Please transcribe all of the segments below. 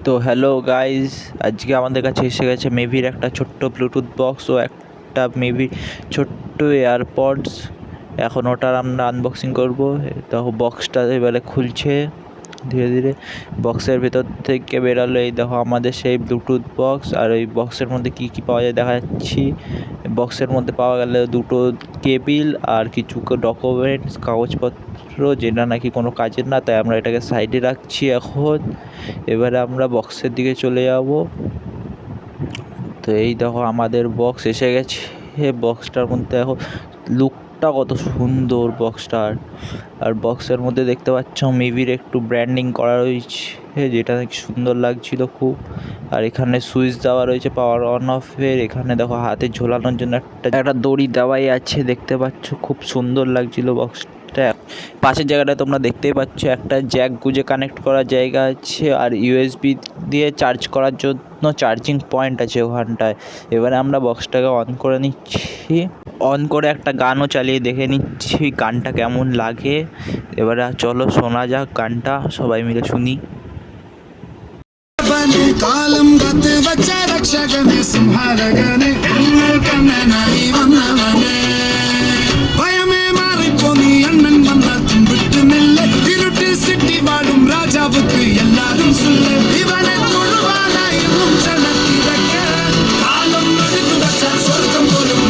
তো hello guys, আজকে আমাদের কাছে এসে গেছে মেভির একটা ছোট্ট ব্লুটুথ বক্স ও একটা মেভির ছোট্ট এয়ারপডস। এখন ওটার আমরা আনবক্সিং করব। দেখো বক্সটা এবারে খুলছে ধীরে ধীরে। বক্সের ভেতর থেকে বেরালো এই দেখো আমাদের সেই ব্লুটুথ বক্স। আর ওই বক্সের মধ্যে কী কী পাওয়া যায় দেখা যাচ্ছি। বক্সের মধ্যে পাওয়া গেলে দুটো কেবিল আর কিছু ডকুমেন্টস, কাগজপত্র, যেটা নাকি কোনো কাজের না, তাই আমরা এটাকে সাইডে রাখছি এখন। এবারে আমরা বক্সের দিকে চলে যাব। তো এই দেখো আমাদের বক্স এসে গেছে। বক্সটার মধ্যে দেখো লুকটা কত সুন্দর বক্সটার। আর বক্সের মধ্যে দেখতে পাচ্ছ মেভির একটু ব্র্যান্ডিং করা রয়েছে, যেটা নাকি সুন্দর লাগছিল খুব। আর এখানে সুইচ দেওয়া রয়েছে পাওয়ার অন অফের। এখানে দেখো হাতে ঝোলানোর জন্য একটা দড়ি দেওয়াই আছে, দেখতে পাচ্ছ খুব সুন্দর লাগছিল বক্সটা। পাশের জায়গাটা তোমরা দেখতেই পাচ্ছ একটা জ্যাক গুজে কানেক্ট করার জায়গা আছে, আর ইউএসবি দিয়ে চার্জ করার জন্য চার্জিং পয়েন্ট আছে ওখানটায়। এবারে আমরা বক্সটাকে অন করে নিচ্ছি, অন করে একটা গানও চালিয়ে দেখে নিচ্ছি গানটা কেমন লাগে। এবারে চলো শোনা যাক গানটা, সবাই মিলে শুনি। കാലം കാത്ത് വച്ച രക്ഷകനെ സംഹാരകനെ കണ്ണനായി വന്നവനെ ഭയമേ മാറിപ്പോ നീ അണ്ണൻ വന്നാൽ തുമ്പിട്ട് മെല്ലെ ഇരുട്ടിൽ സിറ്റി വാഴും രാജാവുക്ക് എല്ലാരും സുല്ലെ ഇവനെ തൊഴുവാനായി മുഞ്ചനത്തിരക്ക് കാലം എടുത്തു വച്ചാൽ സ്വർഗം പോലും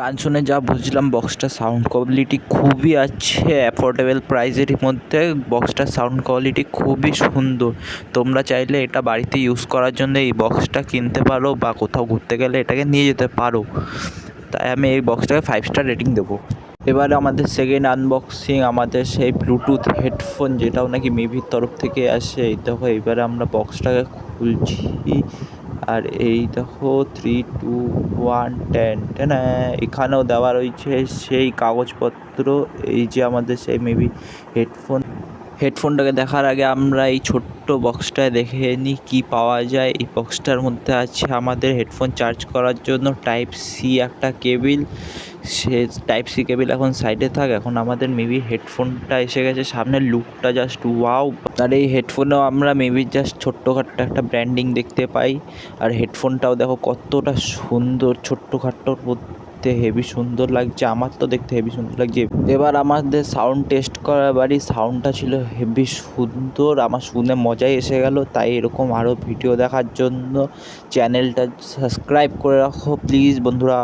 গান শুনে যা বুঝলাম বক্সটার সাউন্ড কোয়ালিটি খুবই আছে, অ্যাফোর্ডেবল প্রাইসের মধ্যে বক্সটার সাউন্ড কোয়ালিটি খুবই সুন্দর। তোমরা চাইলে এটা বাড়িতে ইউজ করার জন্য এই বক্সটা কিনতে পারো, বা কোথাও ঘুরতে গেলে এটাকে নিয়ে যেতে পারো। তাই আমি এই বক্সটাকে 5 স্টার রেটিং দেবো। এবারে আমাদের সেকেন্ড আনবক্সিং, আমাদের সেই ব্লুটুথ হেডফোন, যেটাও নাকি মেভির তরফ থেকে আসে। এই দেখো এবারে আমরা বক্সটাকে খুলছি। আর এই দেখো 3, 2, 1 10 এখানেও দেওয়া রয়েছে সেই কাগজপত্র। এই যে আমাদের সেই মেবি হেডফোনটাকে দেখার আগে আমরা এই ছোট্ট বক্সটায় দেখে নিই কী পাওয়া যায়। এই বক্সটার মধ্যে আছে আমাদের হেডফোন চার্জ করার জন্য টাইপ সি একটা কেবিল। সে টাইপ সি কেবিল এখন সাইডে থাক, এখন আমাদের মেবি হেডফোনটা এসে গেছে। সামনের লুকটা জাস্ট ওয়াও। আর এই হেডফোনেও আমরা মেবি জাস্ট ছোট্টখাট্টো একটা ব্র্যান্ডিং দেখতে পাই। আর হেডফোনটাও দেখো কতটা সুন্দর, ছোট্টখাট্টোর মধ্যে হেভি সুন্দর লাগছে। আমার তো দেখতে হেভি সুন্দর লাগছে। এবার আমাদের সাউন্ড টেস্ট করার বাড়ি, সাউন্ডটা ছিল হেভি সুন্দর, আমার শুনে মজাই এসে গেল। তাই এরকম আরও ভিডিও দেখার জন্য চ্যানেলটা সাবস্ক্রাইব করে রাখো প্লিজ বন্ধুরা।